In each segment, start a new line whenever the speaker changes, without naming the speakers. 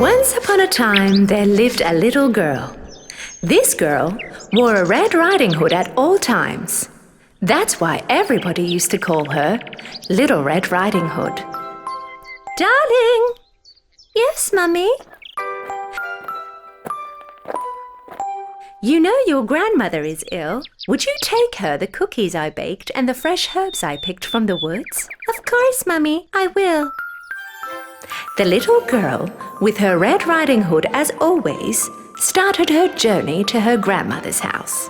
Once upon a time, there lived a little girl. This girl wore a Red Riding Hood at all times. That's why everybody used to call her Little Red Riding Hood. Darling! Yes, Mummy? You know your grandmother is ill. Would you take her the cookies I baked and the fresh herbs I picked from the woods? Of course, Mummy, I will. The little girl, with her Red Riding Hood as always, started her journey to her grandmother's house.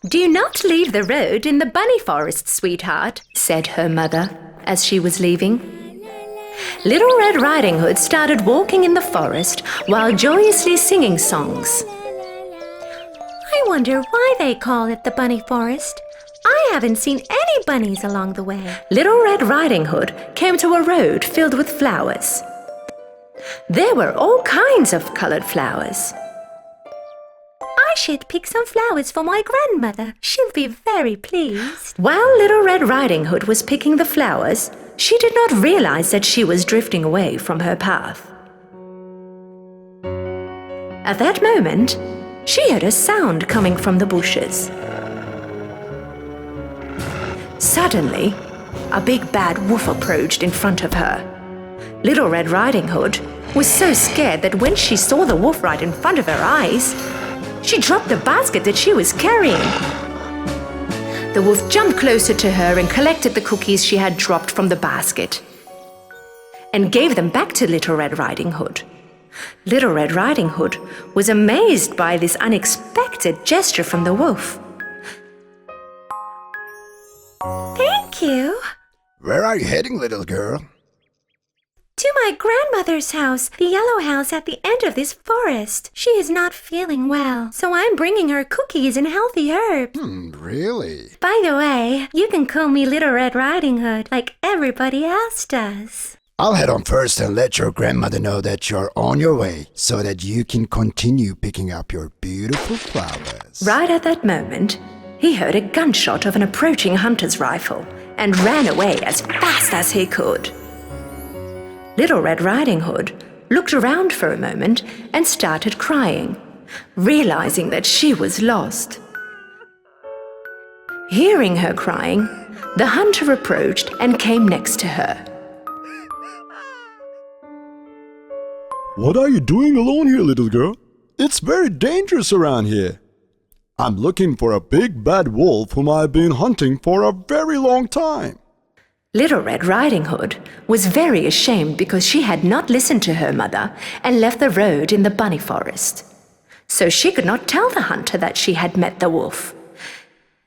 Do not leave the road in the bunny forest, sweetheart, said her mother as she was leaving. Little Red Riding Hood started walking in the forest while joyously singing songs. I wonder why they call it the bunny forest. I haven't seen any bunnies along the way. Little Red Riding Hood came to a road filled with flowers. There were all kinds of colored flowers. I should pick some flowers for my grandmother. She'll be very pleased. While Little Red Riding Hood was picking the flowers, she did not realize that she was drifting away from her path. At that moment, she heard a sound coming from the bushes. Suddenly, a big bad wolf approached in front of her. Little Red Riding Hood was so scared that when she saw the wolf right in front of her eyes, she dropped the basket that she was carrying. The wolf jumped closer to her and collected the cookies she had dropped from the basket and gave them back to Little Red Riding Hood. Little Red Riding Hood was amazed by this unexpected gesture from the wolf. Thank you.
Where are you heading, little girl?
To my grandmother's house, the yellow house at the end of this forest. She is not feeling well, so I'm bringing her cookies and healthy herbs.
Really?
By the way, you can call me Little Red Riding Hood like everybody else does.
I'll head on first and let your grandmother know that you're on your way so that you can continue picking up your beautiful flowers.
Right at that moment, he heard a gunshot of an approaching hunter's rifle and ran away as fast as he could. Little Red Riding Hood looked around for a moment and started crying, realizing that she was lost. Hearing her crying, the hunter approached and came next to her.
What are you doing alone here, little girl? It's very dangerous around here. I'm looking for a big bad wolf whom I've been hunting for a very long time.
Little Red Riding Hood was very ashamed because she had not listened to her mother and left the road in the bunny forest. So she could not tell the hunter that she had met the wolf.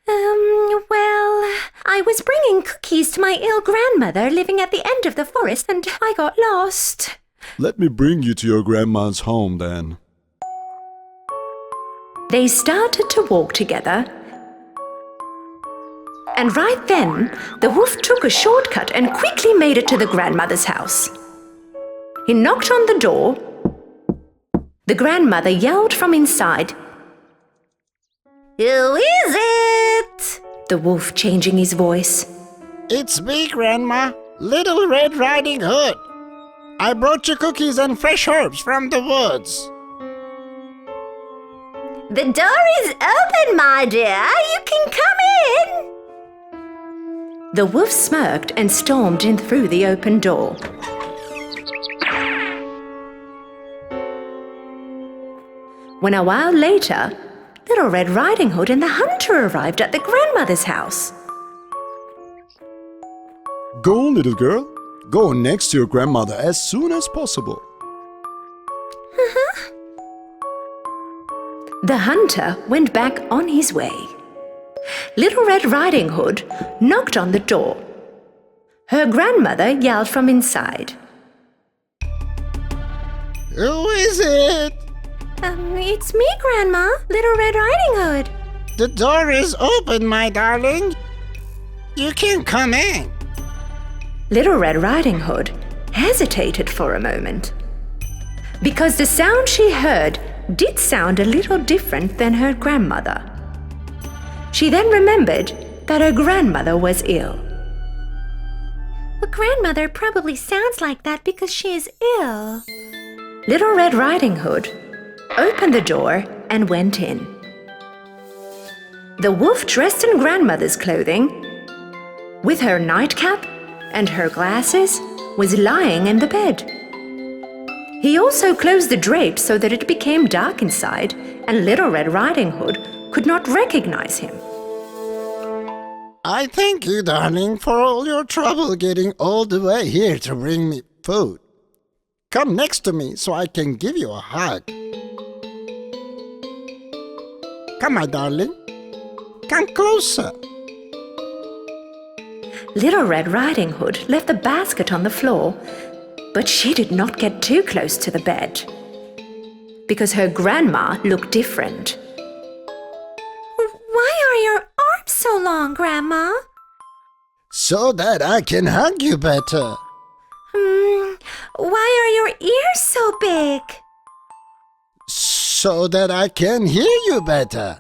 Well, I was bringing cookies to my ill grandmother living at the end of the forest and I got lost.
Let me bring you to your grandma's home then.
They started to walk together. And right then, the wolf took a shortcut and quickly made it to the grandmother's house. He knocked on the door. The grandmother yelled from inside, "Who is it?" The wolf changing his voice.
It's me, Grandma, Little Red Riding Hood. I brought you cookies and fresh herbs from the woods.
The door is open, my dear. You can come in. The wolf smirked and stormed in through the open door. When a while later, Little Red Riding Hood and the hunter arrived at the grandmother's house.
Go on, little girl. Go next to your grandmother as soon as possible.
The hunter went back on his way. Little Red Riding Hood knocked on the door. Her grandmother yelled from inside.
Who is it?
It's me, Grandma, Little Red Riding Hood.
The door is open, my darling. You can come in.
Little Red Riding Hood hesitated for a moment, because the sound she heard did sound a little different than her grandmother. She then remembered that her grandmother was ill. Well, grandmother probably sounds like that because she is ill. Little Red Riding Hood opened the door and went in. The wolf, dressed in grandmother's clothing, with her nightcap and her glasses, was lying in the bed. He also closed the drapes so that it became dark inside, and Little Red Riding Hood could not recognize him.
I thank you, darling, for all your trouble getting all the way here to bring me food. Come next to me so I can give you a hug. Come, my darling. Come closer.
Little Red Riding Hood left the basket on the floor, but she did not get too close to the bed, because her grandma looked different. Why are your arms so long, Grandma?
So that I can hug you better.
Why are your ears so big?
So that I can hear you better.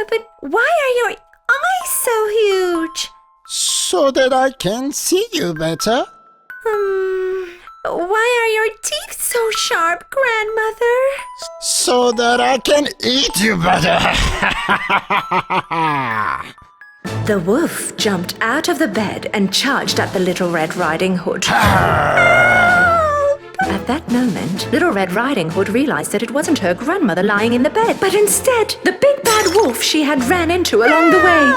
But why are your eyes so huge?
So that I can see you better.
Why are your teeth so sharp, Grandmother?
So that I can eat you better.
The wolf jumped out of the bed and charged at the Little Red Riding Hood. At that moment, Little Red Riding Hood realized that it wasn't her grandmother lying in the bed, but instead the big bad wolf she had ran into along the way.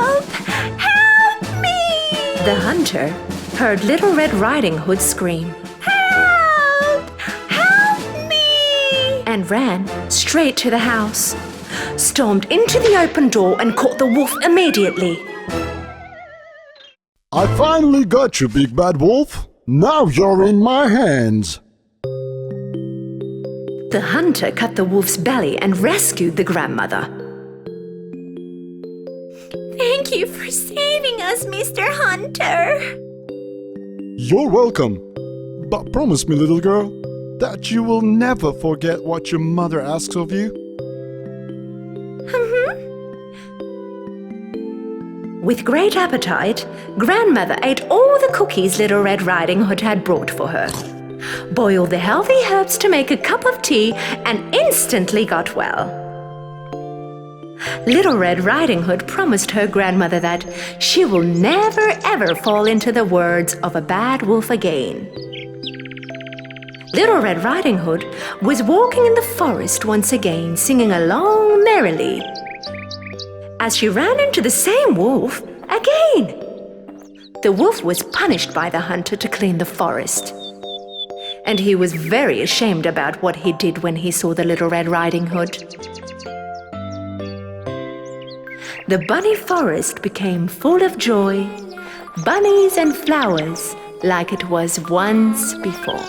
Help me! The hunter heard Little Red Riding Hood scream, "Help! Help me!" and ran straight to the house, stormed into the open door and caught the wolf immediately.
I finally got you, big bad wolf. Now you're in my hands.
The hunter cut the wolf's belly and rescued the grandmother. Thank you for saving us, Mr. Hunter.
You're welcome. But promise me, little girl, that you will never forget what your mother asks of you.
With great appetite, Grandmother ate all the cookies Little Red Riding Hood had brought for her, boiled the healthy herbs to make a cup of tea, and instantly got well. Little Red Riding Hood promised her grandmother that she will never ever fall into the words of a bad wolf again. Little Red Riding Hood was walking in the forest once again, singing along merrily, as she ran into the same wolf again. The wolf was punished by the hunter to clean the forest, and he was very ashamed about what he did when he saw the Little Red Riding Hood. The bunny forest became full of joy, bunnies and flowers like it was once before.